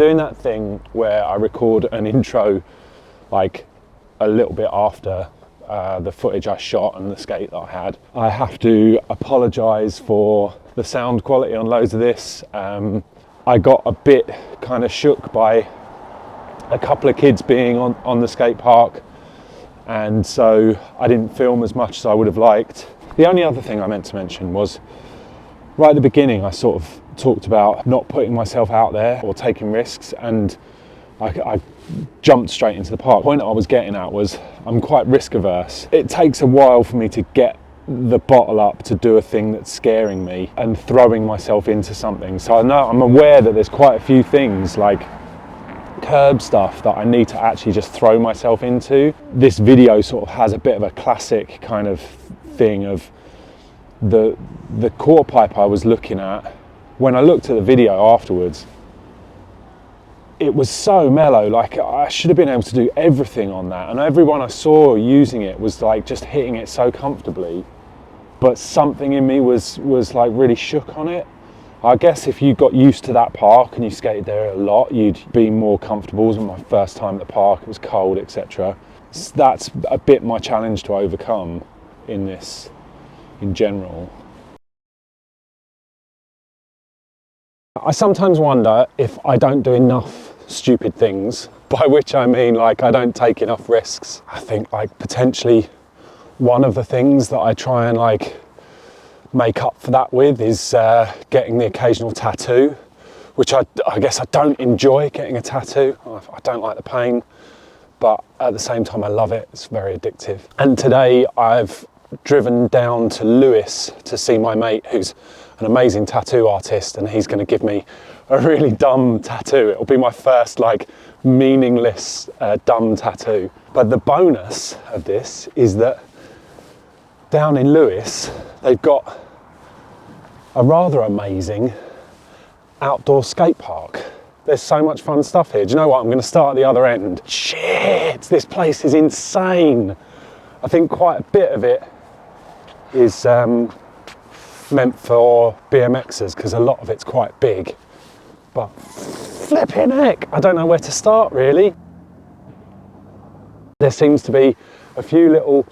doing that thing where I record an intro like a little bit after the footage I shot and the skate that I had. I have to apologise for the sound quality on loads of this. I got a bit kind of shook by a couple of kids being on the skate park, and so I didn't film as much as I would have liked. The only other thing I meant to mention was, right at the beginning I sort of talked about not putting myself out there or taking risks, and I jumped straight into the park. The point I was getting at was I'm quite risk averse. It takes a while for me to get the bottle up to do a thing that's scaring me and throwing myself into something. So I know, I'm aware that there's quite a few things like curb stuff that I need to actually just throw myself into. This video sort of has a bit of a classic kind of thing of the quarter pipe I was looking at. When I looked at the video afterwards, it was so mellow, like I should have been able to do everything on that, and everyone I saw using it was like just hitting it so comfortably, but something in me was like really shook on it. I guess if you got used to that park and you skated there a lot, you'd be more comfortable. It was my first time at the park, it was cold, etc. That's a bit my challenge to overcome in this, in general. I sometimes wonder if I don't do enough stupid things, by which I mean like I don't take enough risks. I think like potentially one of the things that I try and like make up for that with is getting the occasional tattoo, which I guess I don't enjoy getting a tattoo. I don't like the pain, but at the same time I love it. It's very addictive. And today I've driven down to Lewes to see my mate who's an amazing tattoo artist, and he's going to give me a really dumb tattoo. It'll be my first like meaningless dumb tattoo. But the bonus of this is that down in Lewes they've got a rather amazing outdoor skate park. There's so much fun stuff here. Do you know what? I'm going to start at the other end. Shit, this place is insane. I think quite a bit of it is meant for BMXers because a lot of it's quite big, but flipping heck, I don't know where to start really. There seems to be a few little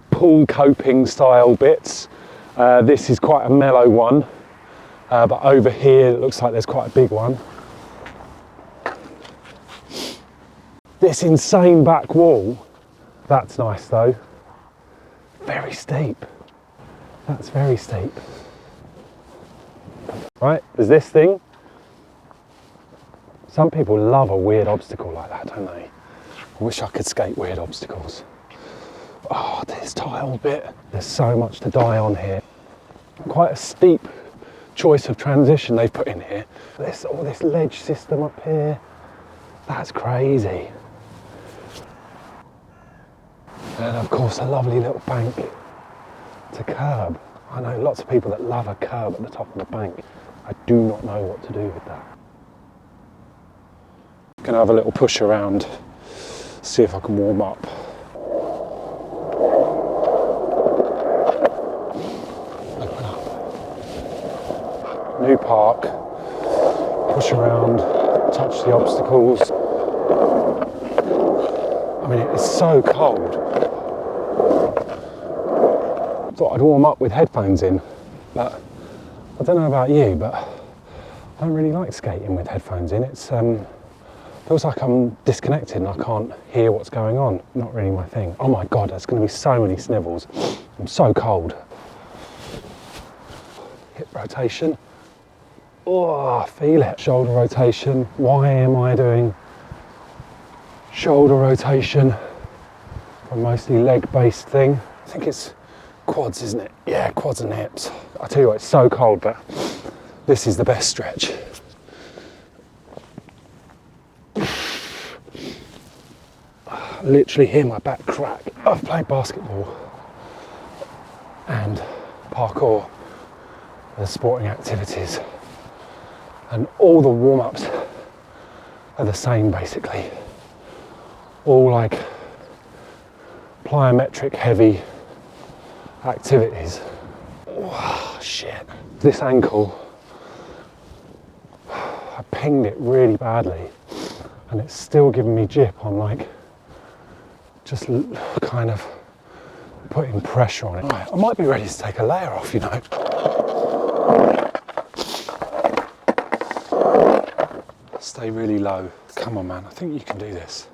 pool coping style bits. This is quite a mellow one, but over here it looks like there's quite a big one. This insane back wall, that's nice though. Very steep. That's very steep. Right, there's this thing. Some people love a weird obstacle like that, don't they? I wish I could skate weird obstacles. Oh, this tile bit. There's so much to die on here. Quite a steep choice of transition they've put in here. There's all this ledge system up here. That's crazy. And of course a lovely little bank to curb. I know lots of people that love a curb at the top of the bank. I do not know what to do with that. Gonna have a little push around, see if I can warm up. Open up. New park, push around, touch the obstacles. I mean, it's so cold. Thought I'd warm up with headphones in, but I don't know about you, but I don't really like skating with headphones in. It's feels like I'm disconnected and I can't hear what's going on. Not really my thing. Oh my God, there's going to be so many snivels. I'm so cold. Hip rotation. Oh, I feel it. Shoulder rotation. Why am I doing shoulder rotation for a mostly leg-based thing? I think it's quads, isn't it? Yeah, quads and hips. I tell you what, it's so cold, but this is the best stretch. I literally hear my back crack. I've played basketball and parkour as sporting activities, and all the warm-ups are the same basically. All like plyometric heavy activities. Oh shit. This ankle, I pinged it really badly, and it's still giving me jip on like just kind of putting pressure on it. Right, I might be ready to take a layer off, you know. Stay really low. Come on, man, I think you can do this.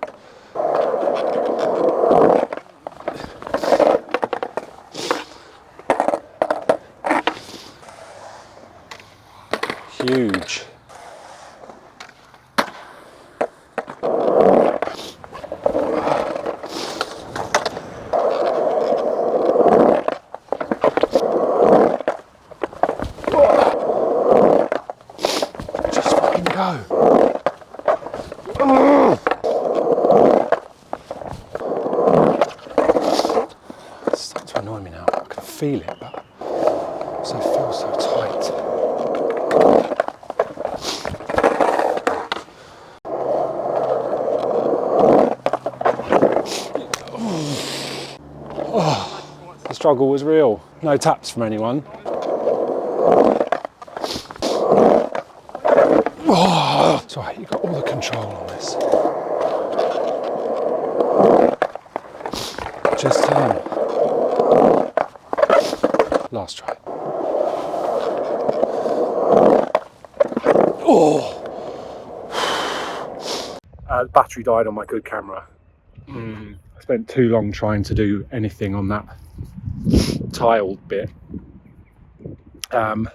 Huge. Just fucking go. It's starting to annoy me now. I can feel it, but also feel so tight. The struggle was real. No taps from anyone. Oh, it's all right, you've got all the control on this. Just turn. Last try. Oh! The battery died on my good camera. I spent too long trying to do anything on that tiled bit. I'm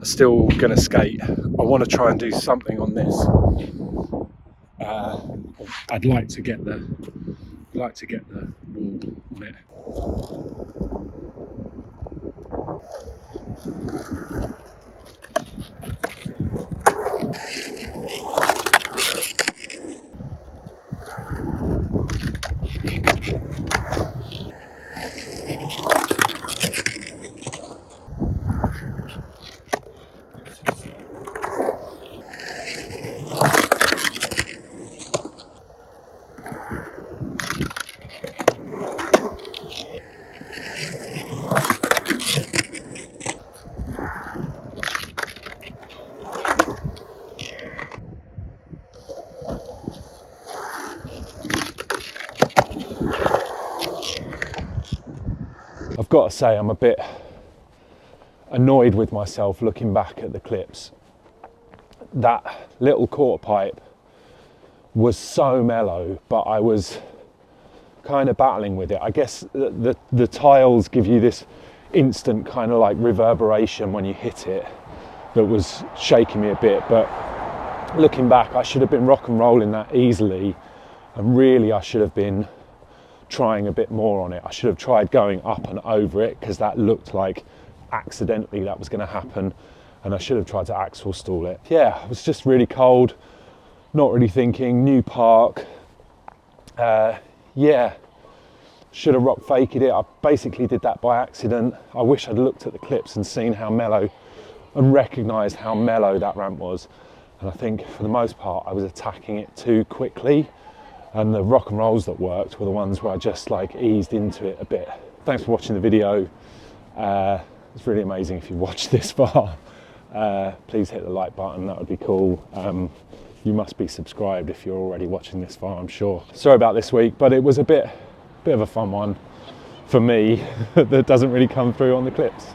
still gonna skate. I want to try and do something on this. I'd like to get the wall on it. I've got to say, I'm a bit annoyed with myself looking back at the clips. That little quarter pipe was so mellow, but I was kind of battling with it. I guess the tiles give you this instant kind of like reverberation when you hit it that was shaking me a bit, but looking back, I should have been rock and rolling that easily, and really I should have been trying a bit more on it. I should have tried going up and over it, because that looked like accidentally that was going to happen, and I should have tried to axle stall it. Yeah, it was just really cold, not really thinking, new park. Yeah, should have rock faked it. I basically did that by accident. I wish I'd looked at the clips and seen how mellow, and recognised how mellow that ramp was. And I think for the most part I was attacking it too quickly, and the rock and rolls that worked were the ones where I just like eased into it a bit. Thanks for watching the video. It's really amazing if you watched this far. Please hit the like button, that would be cool. You must be subscribed if you're already watching this far, I'm sure. Sorry about this week, but it was a bit of a fun one for me that doesn't really come through on the clips.